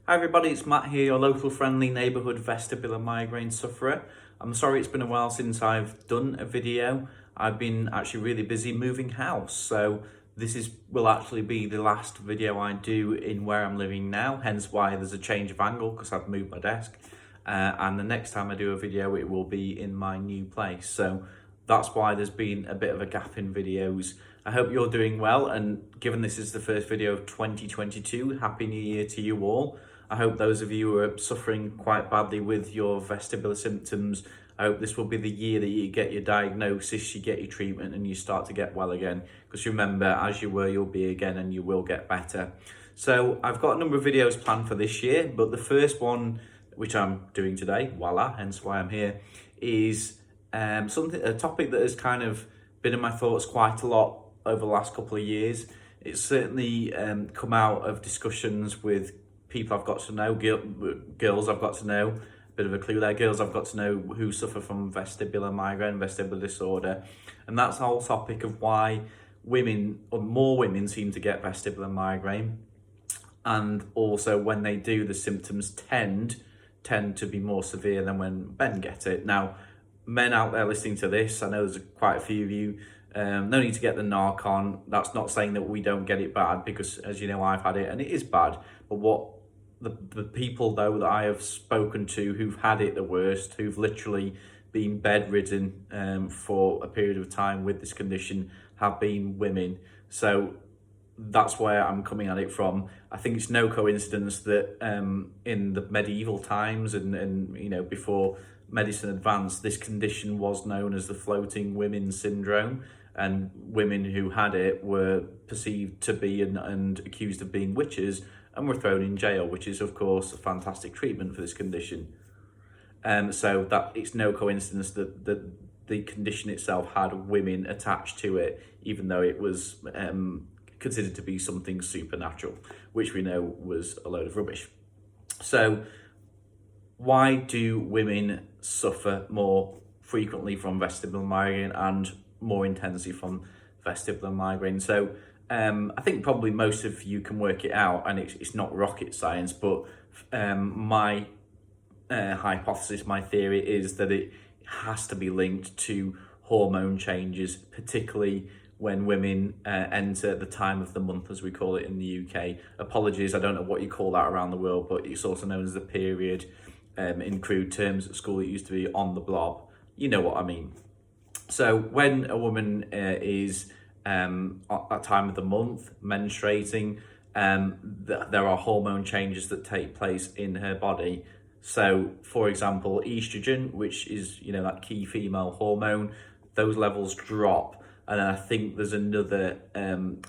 Hi everybody, it's Matt here, your local friendly neighbourhood vestibular migraine sufferer. I'm sorry it's been a while since I've done a video. I've been actually really busy moving house, so will actually be the last video I do in where I'm living now, hence why there's a change of angle because I've moved my desk. And the next time I do a video it will be in my new place, so that's why there's been a bit of a gap in videos. I hope you're doing well, and given this is the first video of 2022, Happy New Year to you all. I hope those of you who are suffering quite badly with your vestibular symptoms, I hope this will be the year that you get your diagnosis, you get your treatment and you start to get well again. Because remember, as you were, you'll be again and you will get better. So I've got a number of videos planned for this year, but the first one, which I'm doing today, voila, hence why I'm here, is a topic that has kind of been in my thoughts quite a lot over the last couple of years. It's certainly come out of discussions with people I've got to know, girls I've got to know, bit of a clue there, girls I've got to know who suffer from vestibular migraine, vestibular disorder. And that's the whole topic of why women, or more women, seem to get vestibular migraine. And also when they do, the symptoms tend to be more severe than when men get it. Now, men out there listening to this, I know there's quite a few of you, no need to get the narc on. That's not saying that we don't get it bad, because as you know, I've had it and it is bad. But what the people though that I have spoken to who've had it the worst, who've literally been bedridden for a period of time with this condition, have been women. So that's where I'm coming at it from. I think it's no coincidence that in the medieval times and you know, before medicine advanced, this condition was known as the floating women syndrome, and women who had it were perceived to be and accused of being witches and were thrown in jail, which is of course a fantastic treatment for this condition. So that it's no coincidence that the condition itself had women attached to it, even though it was considered to be something supernatural, which we know was a load of rubbish. So why do women suffer more frequently from vestibular migraine and more intensely from vestibular migraine? So I think probably most of you can work it out, and it's not rocket science, but my hypothesis, my theory is that it has to be linked to hormone changes, particularly when women enter the time of the month, as we call it in the UK. Apologies, I don't know what you call that around the world, but it's also known as the period. In crude terms at school, it used to be on the blob. You know what I mean. So when a woman is at that time of the month, menstruating, there are hormone changes that take place in her body. So, for example, estrogen, which is, you know, that key female hormone, those levels drop. And then I think there's another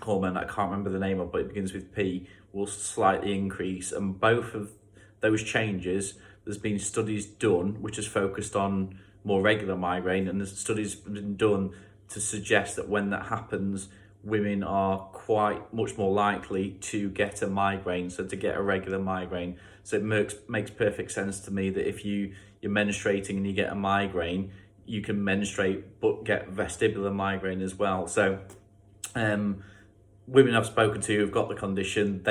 hormone I can't remember the name of, but it begins with P, will slightly increase. And both of those changes, there's been studies done which has focused on more regular migraine, and there's studies been done to suggest that when that happens, women are quite much more likely to get a migraine, so to get a regular migraine. So it makes perfect sense to me that if you're menstruating and you get a migraine, you can menstruate but get vestibular migraine as well. So women I've spoken to who've got the condition,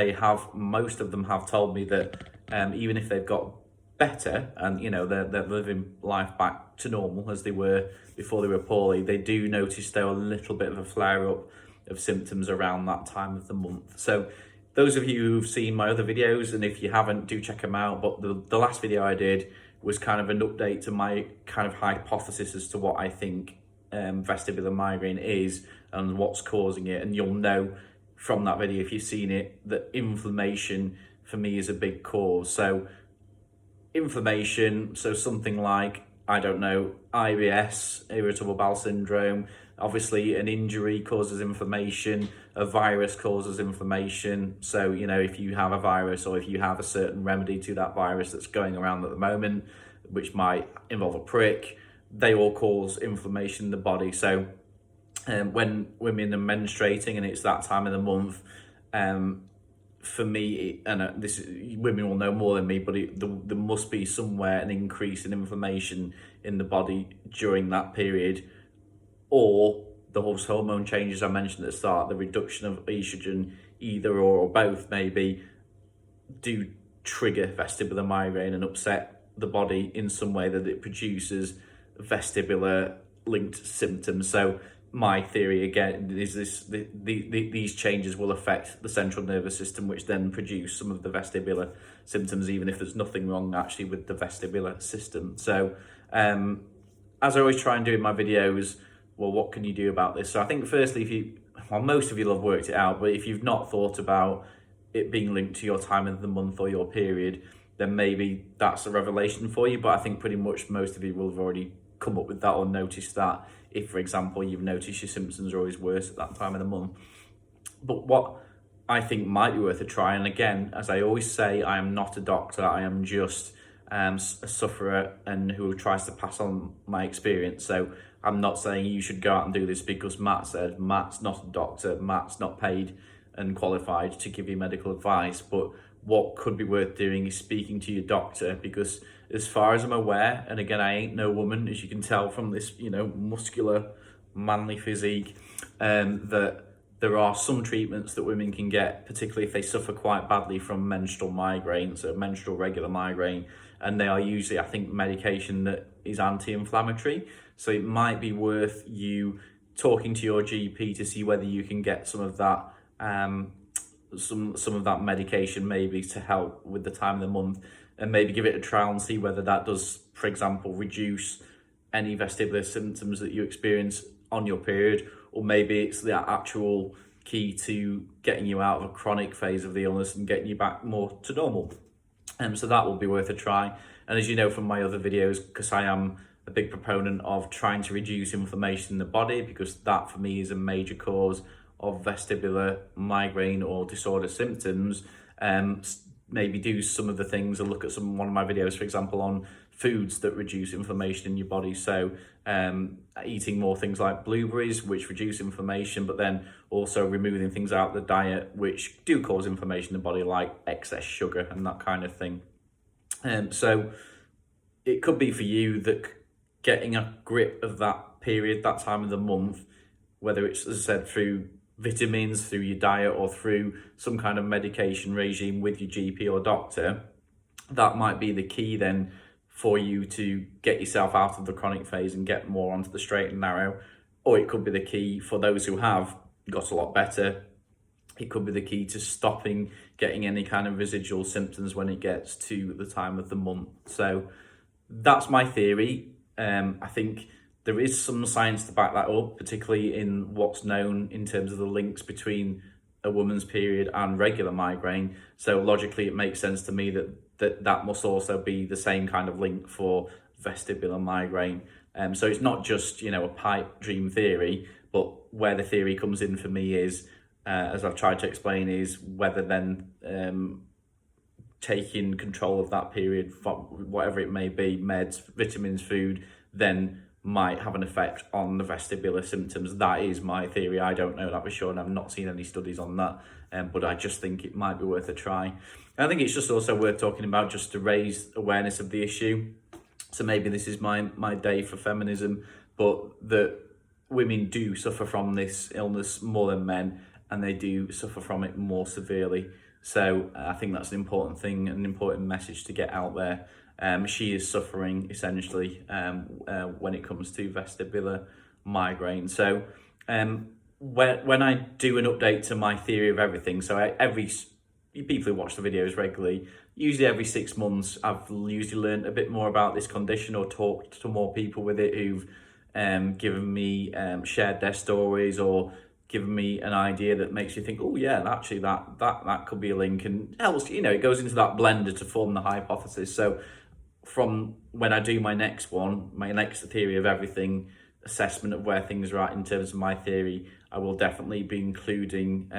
most of them have told me that even if they've got better and you know they're living life back to normal as they were before they were poorly, they do notice there a little bit of a flare up of symptoms around that time of the month. So those of you who've seen my other videos, and if you haven't, do check them out. But the last video I did was kind of an update to my kind of hypothesis as to what I think vestibular migraine is and what's causing it. And you'll know from that video, if you've seen it, that inflammation for me is a big cause. So inflammation, so something like, I don't know, IBS, irritable bowel syndrome. Obviously an injury causes inflammation, a virus causes inflammation. So, you know, if you have a virus or if you have a certain remedy to that virus that's going around at the moment, which might involve a prick, they all cause inflammation in the body. So when women are menstruating and it's that time of the month, for me, and women will know more than me, but there must be somewhere an increase in inflammation in the body during that period, or the hormone changes I mentioned at the start, the reduction of estrogen, either or both maybe, do trigger vestibular migraine and upset the body in some way that it produces vestibular linked symptoms. So my theory again is these changes will affect the central nervous system, which then produce some of the vestibular symptoms, even if there's nothing wrong actually with the vestibular system. So as I always try and do in my videos, well, what can you do about this? So I think firstly, most of you will have worked it out, but if you've not thought about it being linked to your time of the month or your period, then maybe that's a revelation for you. But I think pretty much most of you will have already come up with that or noticed that, if, for example, you've noticed your symptoms are always worse at that time of the month. But what I think might be worth a try, and again, as I always say, I am not a doctor, I am just a sufferer and who tries to pass on my experience. So I'm not saying you should go out and do this because Matt said. Matt's not a doctor, Matt's not paid and qualified to give you medical advice, but what could be worth doing is speaking to your doctor, because as far as I'm aware, and again, I ain't no woman, as you can tell from this, muscular, manly physique, that there are some treatments that women can get, particularly if they suffer quite badly from menstrual migraine, so menstrual regular migraine, and they are usually, I think, medication that is anti-inflammatory. So it might be worth you talking to your GP to see whether you can get some of that some of that medication maybe to help with the time of the month, and maybe give it a trial and see whether that does, for example, reduce any vestibular symptoms that you experience on your period, or maybe it's the actual key to getting you out of a chronic phase of the illness and getting you back more to normal. So that will be worth a try. And as you know from my other videos, because I am a big proponent of trying to reduce inflammation in the body, because that for me is a major cause of vestibular migraine or disorder symptoms, maybe do some of the things and look at one of my videos, for example, on foods that reduce inflammation in your body. So eating more things like blueberries, which reduce inflammation, but then also removing things out of the diet which do cause inflammation in the body, like excess sugar and that kind of thing. So it could be for you that getting a grip of that period, that time of the month, whether it's, as I said, through vitamins, through your diet, or through some kind of medication regime with your GP or doctor, that might be the key then for you to get yourself out of the chronic phase and get more onto the straight and narrow. Or it could be the key for those who have got a lot better. It could be the key to stopping getting any kind of residual symptoms when it gets to the time of the month. So that's my theory. I think there is some science to back that up, particularly in what's known in terms of the links between a woman's period and regular migraine. So logically, it makes sense to me that must also be the same kind of link for vestibular migraine. So it's not just, a pipe dream theory, but where the theory comes in for me is, as I've tried to explain, is whether then taking control of that period, whatever it may be, meds, vitamins, food, then might have an effect on the vestibular symptoms. That is my theory. I don't know that for sure, and I've not seen any studies on that, but I just think it might be worth a try. And I think it's just also worth talking about, just to raise awareness of the issue. So maybe this is my day for feminism, but that women do suffer from this illness more than men, and they do suffer from it more severely. So I think that's an important thing, an important message to get out there. She is suffering essentially when it comes to vestibular migraine. So when I do an update to my theory of everything, so people who watch the videos regularly, usually every 6 months, I've usually learned a bit more about this condition or talked to more people with it who've given me, shared their stories, or given me an idea that makes you think, oh yeah, actually that could be a link, and else, it goes into that blender to form the hypothesis. So from when I do my next theory of everything assessment of where things are at in terms of my theory, I will definitely be including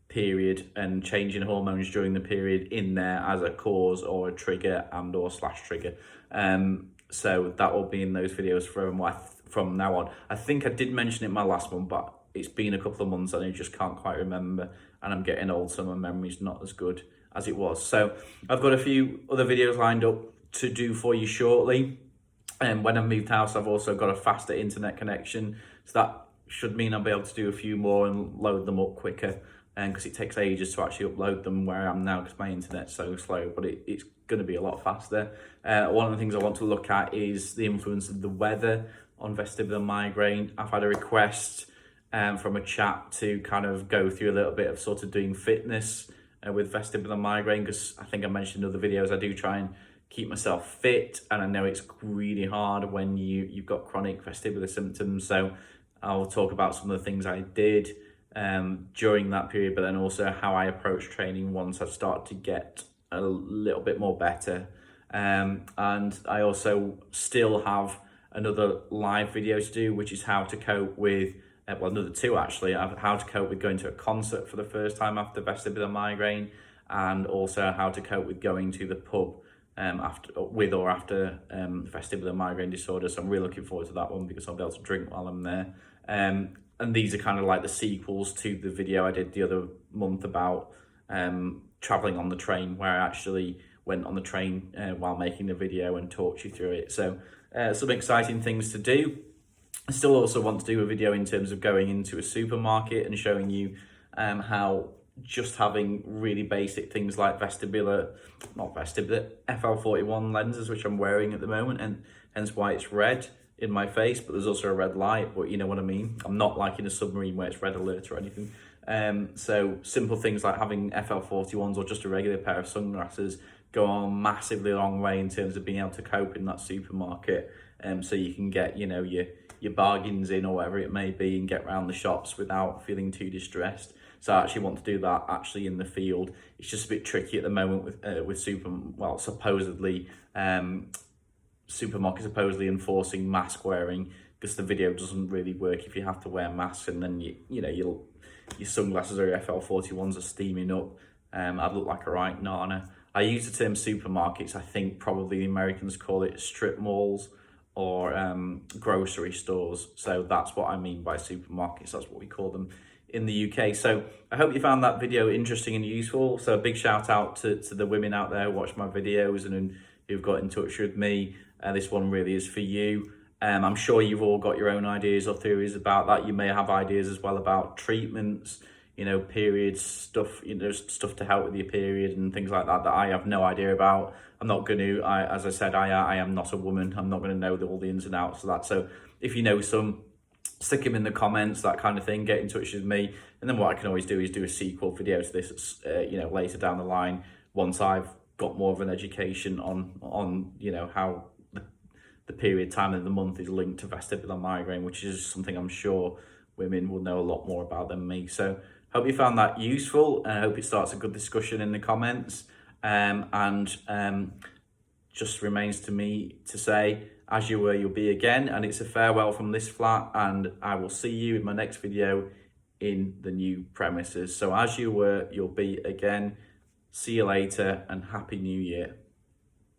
period and changing hormones during the period in there as a cause or a trigger and/or /trigger. So that will be in those videos from now on. I think I did mention it in my last one, but it's been a couple of months and I just can't quite remember, and I'm getting old, so my memory's not as good as it was. So I've got a few other videos lined up to do for you shortly. And when I've moved house, I've also got a faster internet connection, so that should mean I'll be able to do a few more and load them up quicker. because it takes ages to actually upload them where I am now because my internet's so slow, but it's going to be a lot faster. One of the things I want to look at is the influence of the weather on vestibular migraine. I've had a request from a chap to kind of go through a little bit of sort of doing fitness with vestibular migraine, because I think I mentioned in other videos I do try and keep myself fit, and I know it's really hard when you've got chronic vestibular symptoms. So I'll talk about some of the things I did during that period, but then also how I approach training once I start to get a little bit more better. And I also still have another live video to do, which is how to cope with, well, another two actually, how to cope with going to a concert for the first time after vestibular migraine, and also how to cope with going to the pub after vestibular migraine disorder. So I'm really looking forward to that one because I'll be able to drink while I'm there. And these are kind of like the sequels to the video I did the other month about traveling on the train, where I actually went on the train while making the video and talked you through it. So some exciting things to do. I still also want to do a video in terms of going into a supermarket and showing you how just having really basic things like FL41 lenses, which I'm wearing at the moment, and hence why it's red in my face, but there's also a red light, but you know what I mean. I'm not like in a submarine where it's red alert or anything. So simple things like having FL41s or just a regular pair of sunglasses go on a massively long way in terms of being able to cope in that supermarket. So you can get, you know, your bargains in or whatever it may be, and get around the shops without feeling too distressed. So I actually want to do that actually in the field. It's just a bit tricky at the moment with supposedly supermarkets supposedly enforcing mask wearing, because the video doesn't really work if you have to wear masks, and then your sunglasses or your FL41s are steaming up. I'd look like a right nana. I use the term supermarkets. I think probably the Americans call it strip malls or grocery stores. So that's what I mean by supermarkets. That's what we call them in the UK. So I hope you found that video interesting and useful. So a big shout out to the women out there who watch my videos and who've got in touch with me. This one really is for you. I'm sure you've all got your own ideas or theories about that. You may have ideas as well about treatments, period stuff, stuff to help with your period and things like that I have no idea about. I'm not going to, as I said, I am not a woman. I'm not going to know all the ins and outs of that. So if you know some, stick them in the comments, that kind of thing. Get in touch with me. And then what I can always do is do a sequel video to this, later down the line, once I've got more of an education on how the period time of the month is linked to vestibular migraine, which is something I'm sure women will know a lot more about than me. So hope you found that useful, and I hope it starts a good discussion in the comments. Just remains to me to say, as you were, you'll be again, and it's a farewell from this flat, and I will see you in my next video in the new premises. So as you were, you'll be again. See you later, and Happy New Year.